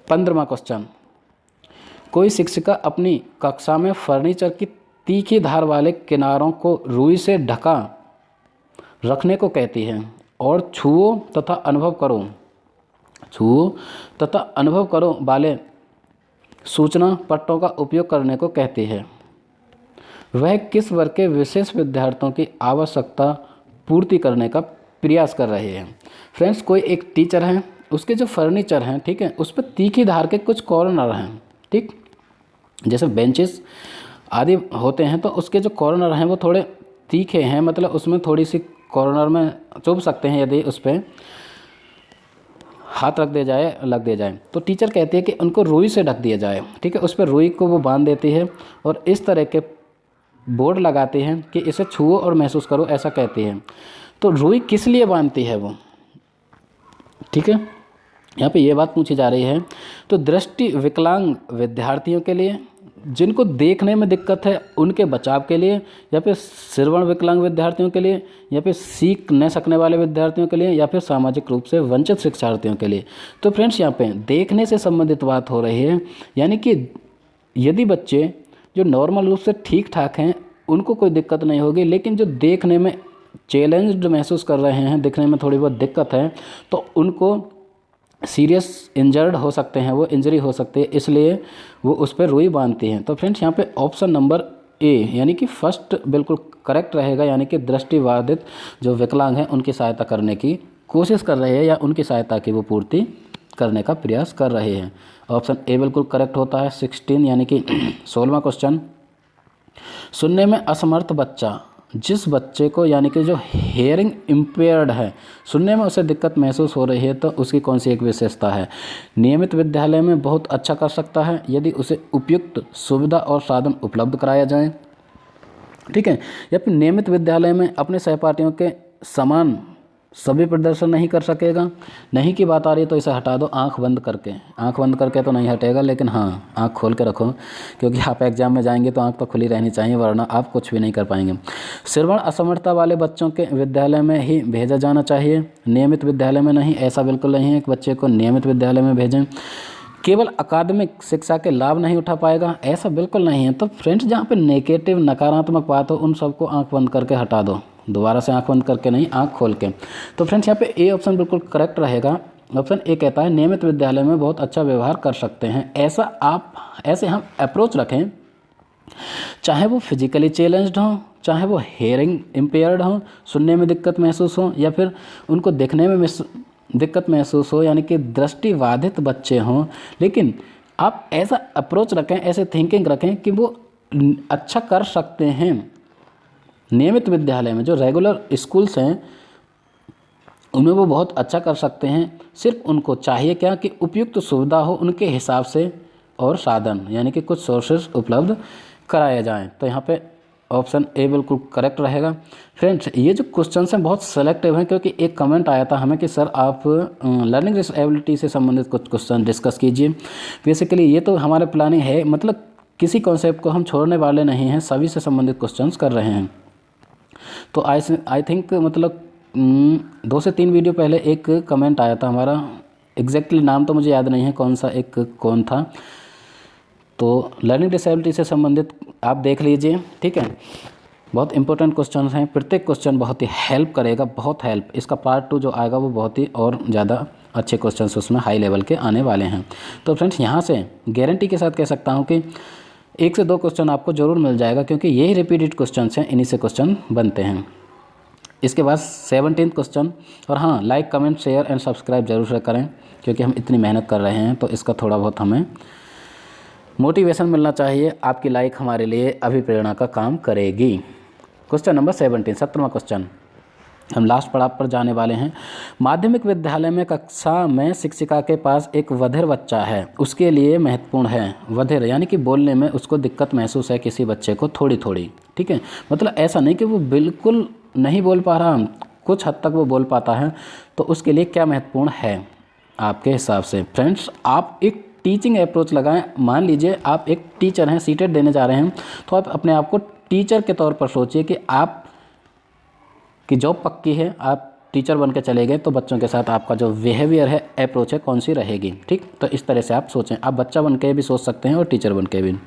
15वां क्वेश्चन, कोई शिक्षिका अपनी कक्षा में फर्नीचर की तीखी धार वाले किनारों को रुई से ढका रखने को कहती है और छुओ तथा अनुभव करो वाले सूचना पट्टों का उपयोग करने को कहती है। वह किस वर्ग के विशेष विद्यार्थियों की आवश्यकता पूर्ति करने का प्रयास कर रहे हैं। फ्रेंड्स, कोई एक टीचर हैं, उसके जो फर्नीचर हैं, ठीक है, उस पर तीखी धार के कुछ कॉर्नर हैं, ठीक, जैसे बेंचेस आदि होते हैं, तो उसके जो कॉर्नर हैं वो थोड़े तीखे हैं, मतलब उसमें थोड़ी सी कॉर्नर में चुभ सकते हैं यदि उस पर हाथ रख दिया जाए, लग दिया जाए। तो टीचर कहती है कि उनको रुई से ढक दिया जाए, ठीक है, उस पर रुई को वो बांध देती है और इस तरह के बोर्ड लगाती हैं कि इसे छुओ और महसूस करो, ऐसा कहती है। तो रुई किस लिए बांधती है वो, ठीक है, यहाँ पे ये बात पूछी जा रही है। तो दृष्टि विकलांग विद्यार्थियों के लिए, जिनको देखने में दिक्कत है उनके बचाव के लिए, या फिर श्रवण विकलांग विद्यार्थियों के लिए, या फिर सीख न सकने वाले विद्यार्थियों के लिए, या फिर सामाजिक रूप से वंचित शिक्षार्थियों के लिए। तो फ्रेंड्स, यहाँ पे देखने से संबंधित बात हो रही है, यानी कि यदि बच्चे जो नॉर्मल रूप से ठीक ठाक हैं उनको कोई दिक्कत नहीं होगी, लेकिन जो देखने में चैलेंज्ड महसूस कर रहे हैं, दिखने में थोड़ी बहुत दिक्कत है, तो उनको सीरियस इंजर्ड हो सकते हैं, वो इंजरी हो सकती है, इसलिए वो उस पर रुई बांधती हैं। तो फ्रेंड्स, यहाँ पे ऑप्शन नंबर ए यानी कि फर्स्ट बिल्कुल करेक्ट रहेगा, यानी कि दृष्टिबाधित जो विकलांग हैं उनकी सहायता करने की कोशिश कर रहे हैं, या उनकी सहायता की वो पूर्ति करने का प्रयास कर रहे हैं। ऑप्शन ए बिल्कुल करेक्ट होता है। 16 यानी कि 16वां क्वेश्चन, सुनने में असमर्थ बच्चा, जिस बच्चे को यानी कि जो हेयरिंग इम्पेयर्ड है, सुनने में उसे दिक्कत महसूस हो रही है, तो उसकी कौन सी एक विशेषता है। नियमित विद्यालय में बहुत अच्छा कर सकता है यदि उसे उपयुक्त सुविधा और साधन उपलब्ध कराया जाए, ठीक है, या फिर नियमित विद्यालय में अपने सहपाठियों के समान सभी प्रदर्शन नहीं कर सकेगा। नहीं की बात आ रही है तो इसे हटा दो आंख बंद करके तो नहीं हटेगा, लेकिन हाँ आंख खोल के रखो, क्योंकि आप एग्जाम में जाएंगे तो आंख तो खुली रहनी चाहिए, वरना आप कुछ भी नहीं कर पाएंगे। श्रवण असमर्थता वाले बच्चों के विद्यालय में ही भेजा जाना चाहिए, नियमित विद्यालय में नहीं। ऐसा बिल्कुल नहीं है कि बच्चे को नियमित विद्यालय में भेजें। केवल अकादमिक शिक्षा के लाभ नहीं उठा पाएगा, ऐसा बिल्कुल नहीं है। तो फ्रेंड्स, जहाँ पे नेगेटिव नकारात्मक बात हो उन सबको आंख बंद करके हटा दो, दोबारा से आंख बंद करके नहीं, आंख खोल के। तो फ्रेंड्स, यहाँ पे ए ऑप्शन बिल्कुल करेक्ट रहेगा। ऑप्शन ए कहता है नियमित विद्यालय में बहुत अच्छा व्यवहार कर सकते हैं। ऐसे हम अप्रोच रखें, चाहे वो फिजिकली चैलेंज्ड हों, चाहे वो हेयरिंग इम्पेयर्ड हों, सुनने में दिक्कत महसूस हो, या फिर उनको देखने में दिक्कत महसूस हो, यानी कि दृष्टिबाधित बच्चे हों, लेकिन आप ऐसा अप्रोच रखें, ऐसे थिंकिंग रखें कि वो अच्छा कर सकते हैं। नियमित विद्यालय में जो रेगुलर स्कूल्स हैं उनमें वो बहुत अच्छा कर सकते हैं। सिर्फ उनको चाहिए क्या कि उपयुक्त सुविधा हो उनके हिसाब से, और साधन यानी कि कुछ सोर्सेज उपलब्ध कराए जाएं। तो यहाँ पे ऑप्शन ए बिल्कुल करेक्ट रहेगा। फ्रेंड्स, ये जो क्वेश्चन हैं बहुत सेलेक्टिव हैं, क्योंकि एक कमेंट आया था हमें कि सर आप लर्निंग डिसेबिलिटी से संबंधित कुछ क्वेश्चन डिस्कस कीजिए। बेसिकली ये तो हमारे प्लानिंग है, मतलब किसी कॉन्सेप्ट को हम छोड़ने वाले नहीं हैं, सभी से संबंधित क्वेश्चन कर रहे हैं। तो आई थिंक मतलब 2 से 3 वीडियो पहले एक कमेंट आया था हमारा, एग्जैक्टली नाम तो मुझे याद नहीं है कौन था, तो लर्निंग डिसेबिलिटी से संबंधित आप देख लीजिए, ठीक है। बहुत इंपॉर्टेंट क्वेश्चन हैं, प्रत्येक क्वेश्चन बहुत ही हेल्प करेगा, बहुत हेल्प। इसका पार्ट 2 जो आएगा वो बहुत ही और ज़्यादा अच्छे क्वेश्चन उसमें हाई लेवल के आने वाले हैं। तो फ्रेंड्स यहाँ से गारंटी के साथ कह सकता हूँ कि 1 से 2 क्वेश्चन आपको ज़रूर मिल जाएगा, क्योंकि यही रिपीटेड क्वेश्चन हैं, इन्हीं से क्वेश्चन बनते हैं। इसके बाद 17 क्वेश्चन। और हाँ, like comment share and subscribe जरूर से करें, क्योंकि हम इतनी मेहनत कर रहे हैं तो इसका थोड़ा बहुत हमें मोटिवेशन मिलना चाहिए। आपकी लाइक हमारे लिए अभिप्रेरणा का काम करेगी। क्वेश्चन नंबर 17, 17वां क्वेश्चन, हम लास्ट पड़ाव पर जाने वाले हैं। माध्यमिक विद्यालय में कक्षा में शिक्षिका के पास एक बधिर बच्चा है, उसके लिए महत्वपूर्ण है। बधिर यानी कि बोलने में उसको दिक्कत महसूस है किसी बच्चे को थोड़ी थोड़ी, ठीक है, मतलब ऐसा नहीं कि वो बिल्कुल नहीं बोल पा रहा, कुछ हद तक वो बोल पाता है, तो उसके लिए क्या महत्वपूर्ण है आपके हिसाब से। फ्रेंड्स, आप एक टीचिंग अप्रोच लगाएं। मान लीजिए आप एक टीचर हैं, सीटेट देने जा रहे हैं, तो आप अपने आप को टीचर के तौर पर सोचिए कि आप की जॉब पक्की है, आप टीचर बन के चले गए, तो बच्चों के साथ आपका जो बिहेवियर है, अप्रोच है, कौन सी रहेगी, ठीक। तो इस तरह से आप सोचें, आप बच्चा बन के भी सोच सकते हैं और टीचर बन के भी।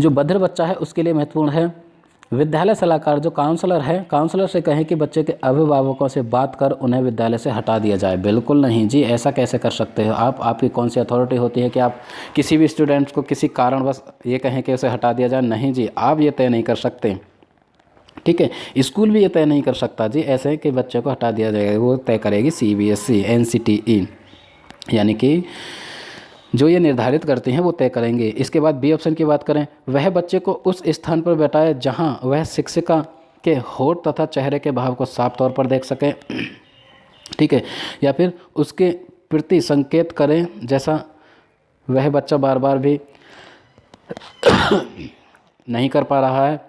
जो बधिर बच्चा है उसके लिए महत्वपूर्ण है। विद्यालय सलाहकार जो काउंसलर है, काउंसलर से कहें कि बच्चे के अभिभावकों से बात कर उन्हें विद्यालय से हटा दिया जाए। बिल्कुल नहीं जी, ऐसा कैसे कर सकते हो आप? आपकी कौन सी अथॉरिटी होती है कि आप किसी भी स्टूडेंट्स को किसी कारणवश ये कहें कि उसे हटा दिया जाए? नहीं जी, आप ये तय नहीं कर सकते, ठीक है। स्कूल भी ये तय नहीं कर सकता जी ऐसे कि बच्चे को हटा दिया जाएगा, वो तय करेगी CBSE NCTE, यानी कि जो ये निर्धारित करते हैं वो तय करेंगे। इसके बाद बी ऑप्शन की बात करें, वह बच्चे को उस स्थान पर बैठाए जहां वह शिक्षिका के होठ तथा चेहरे के भाव को साफ तौर पर देख सके, ठीक है, या फिर उसके प्रति संकेत करें जैसा वह बच्चा बार बार भी नहीं कर पा रहा है,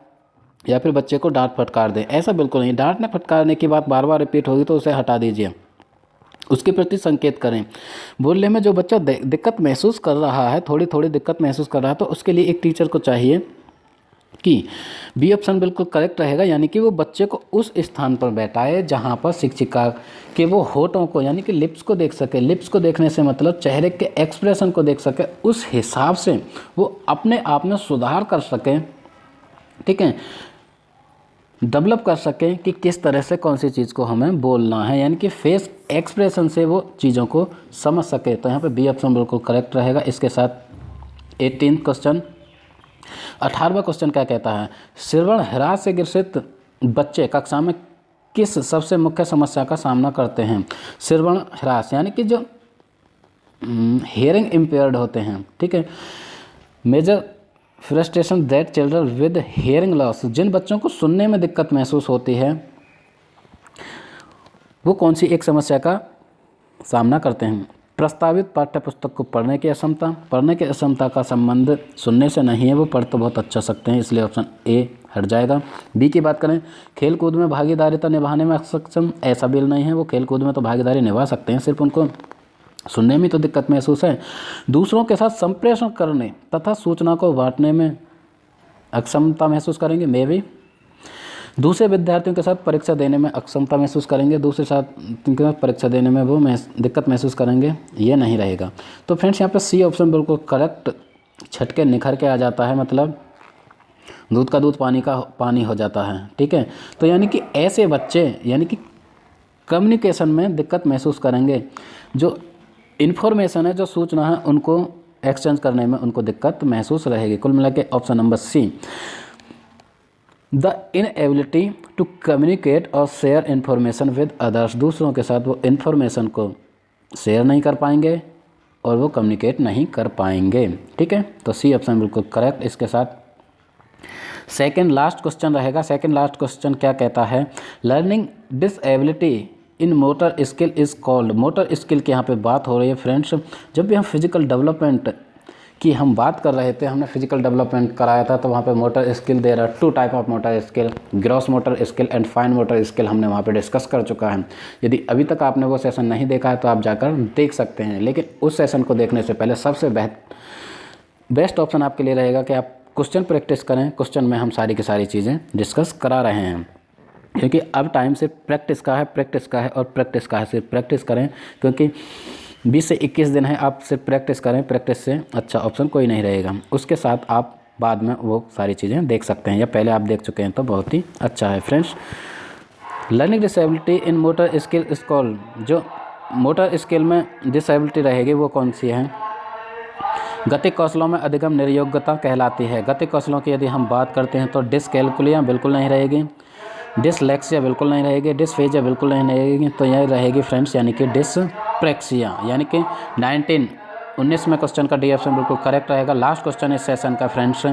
या फिर बच्चे को डांट फटकार दें। ऐसा बिल्कुल नहीं, डांटने फटकारने की बात बार बार रिपीट होगी तो उसे हटा दीजिए, उसके प्रति संकेत करें। बोलने में जो बच्चा दिक्कत महसूस कर रहा है, थोड़ी थोड़ी दिक्कत महसूस कर रहा है, तो उसके लिए एक टीचर को चाहिए कि बी ऑप्शन बिल्कुल करेक्ट रहेगा, यानी कि वो बच्चे को उस स्थान पर बैठाए जहाँ पर शिक्षिका के वो होठों को यानी कि लिप्स को देख सके। लिप्स को देखने से मतलब चेहरे के एक्सप्रेशन को देख सके, उस हिसाब से वो अपने आप में सुधार कर सकें, ठीक है, डेवलप कर सकें कि किस तरह से कौन सी चीज़ को हमें बोलना है, यानी कि फेस एक्सप्रेशन से वो चीज़ों को समझ सके। तो यहाँ पे बी ऑप्शन बिल्कुल करेक्ट रहेगा। इसके साथ 18 क्वेश्चन, 18वां क्वेश्चन क्या कहता है, श्रवण ह्रास से ग्रसित बच्चे कक्षा में किस सबसे मुख्य समस्या का सामना करते हैं। श्रवण ह्रास यानी कि जो हियरिंग इम्पेयर्ड होते हैं, ठीक है। Major frustration that children with hearing loss, जिन बच्चों को सुनने में दिक्कत महसूस होती है वो कौन सी एक समस्या का सामना करते हैं। प्रस्तावित पाठ्य पुस्तक को पढ़ने की अक्षमता, पढ़ने की अक्षमता का संबंध सुनने से नहीं है, वो पढ़ तो बहुत अच्छा सकते हैं, इसलिए ऑप्शन ए हट जाएगा। बी की बात करें, खेल कूद में भागीदारिता निभाने में असक्षम, ऐसा बिल नहीं है, वो खेल कूद में तो भागीदारी निभा सकते हैं, सिर्फ उनको सुनने में तो दिक्कत महसूस है। दूसरों के साथ संप्रेषण करने तथा सूचना को बांटने में अक्षमता महसूस करेंगे, मे भी। दूसरे विद्यार्थियों के साथ परीक्षा देने में अक्षमता महसूस करेंगे, दूसरे साथ के साथ परीक्षा देने में वो दिक्कत महसूस करेंगे, ये नहीं रहेगा। तो फ्रेंड्स यहाँ पे सी ऑप्शन बिल्कुल करेक्ट छटके निखर के आ जाता है, मतलब दूध का दूध पानी का पानी हो जाता है, ठीक है। तो यानी कि ऐसे बच्चे यानी कि कम्युनिकेशन में दिक्कत महसूस करेंगे, जो इन्फॉर्मेशन है, जो सूचना है, उनको एक्सचेंज करने में उनको दिक्कत महसूस रहेगी। कुल मिला के option number C, the inability to communicate और शेयर इन्फॉर्मेशन विद अदर्स, दूसरों के साथ वो इन्फॉर्मेशन को शेयर नहीं कर पाएंगे और वो कम्युनिकेट नहीं कर पाएंगे, ठीक है। तो सी ऑप्शन बिल्कुल करेक्ट। इसके साथ सेकेंड लास्ट क्वेश्चन रहेगा। सेकेंड लास्ट क्वेश्चन क्या कहता है, learning disability in motor skill is called, motor skill की यहाँ पे बात हो रही है फ्रेंड्स। जब भी हम फिजिकल डेवलपमेंट की हम बात कर रहे थे, हमने फिजिकल डेवलपमेंट कराया था, तो वहाँ पे मोटर स्किल दे रहा, 2 type of motor skill, gross motor skill and fine motor skill, हमने वहाँ पे डिस्कस कर चुका है। यदि अभी तक आपने वो सेशन नहीं देखा है तो आप जाकर देख सकते हैं, लेकिन उस सेशन को देखने से पहले सबसे बेस्ट ऑप्शन आपके लिए रहेगा कि आप क्वेश्चन प्रैक्टिस करें। क्वेश्चन में हम सारी की सारी चीज़ें डिस्कस करा रहे हैं, क्योंकि अब टाइम सिर्फ प्रैक्टिस का है, प्रैक्टिस का है और प्रैक्टिस का है, सिर्फ प्रैक्टिस करें, क्योंकि 20 से 21 दिन है, आप सिर्फ प्रैक्टिस करें, प्रैक्टिस से अच्छा ऑप्शन कोई नहीं रहेगा। उसके साथ आप बाद में वो सारी चीज़ें देख सकते हैं, या पहले आप देख चुके हैं तो बहुत ही अच्छा है। Friends, learning disability in motor skill is called, जो मोटर स्किल में डिसेबिलिटी रहेगी वो कौन सी है? गतिक कौशलों में अधिगम निर्योग्यता कहलाती है। गतिक कौशलों की यदि हम बात करते हैं तो डिसकैलकुलिया बिल्कुल नहीं रहेगी, डिसलेक्सिया बिल्कुल नहीं रहेगी, डिसफेजिया बिल्कुल नहीं रहेगी, तो यह रहेगी फ्रेंड्स यानी कि डिसप्रेक्सिया, यानी कि 19 में क्वेश्चन का डी ऑप्शन बिल्कुल करेक्ट रहेगा। लास्ट क्वेश्चन इस सेशन का friends,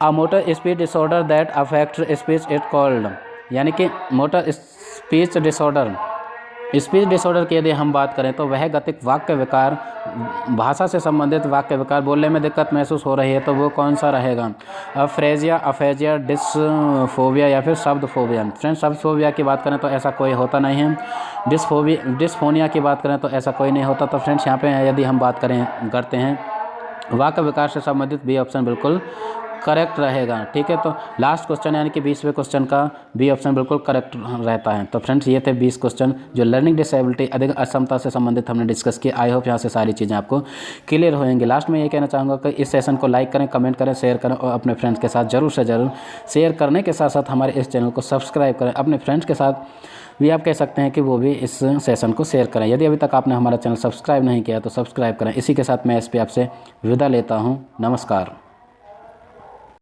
a motor speech disorder that affects speech it called, यानी कि मोटर स्पीच डिसऑर्डर की यदि हम बात करें तो वह गतिक वाक्य विकार, भाषा से संबंधित वाक्य विकार, बोलने में दिक्कत महसूस हो रही है तो वो कौन सा रहेगा? अफ्रेजिया, अफेजिया, डिस्फोबिया या फिर शब्द फोबिया। फ्रेंड्स, शब्द फोबिया की बात करें तो ऐसा कोई होता नहीं है। डिस्फोनिया की बात करें तो ऐसा कोई नहीं होता। तो फ्रेंड्स यहाँ पे यदि हम बात करते हैं वाक्य विकार से संबंधित बी ऑप्शन बिल्कुल करेक्ट रहेगा। ठीक है, तो लास्ट क्वेश्चन यानी कि 20वें क्वेश्चन का बी ऑप्शन बिल्कुल करेक्ट रहता है। तो फ्रेंड्स, ये थे 20 क्वेश्चन जो लर्निंग डिसेबिलिटी अधिक अक्षमता से संबंधित हमने डिस्कस किया। आई होप यहाँ से सारी चीज़ें आपको क्लियर होंगी। लास्ट में ये कहना चाहूँगा कि इस सेशन को लाइक करें, कमेंट करें, शेयर करें और अपने फ्रेंड्स के साथ ज़रूर से ज़रूर शेयर करने के साथ साथ हमारे इस चैनल को सब्सक्राइब करें। अपने फ्रेंड्स के साथ भी आप कह सकते हैं कि वो भी इस सेशन को शेयर करें। यदि अभी तक आपने हमारा चैनल सब्सक्राइब नहीं किया तो सब्सक्राइब करें। इसी के साथ मैं इस पर आपसे विदा लेता हूँ। नमस्कार।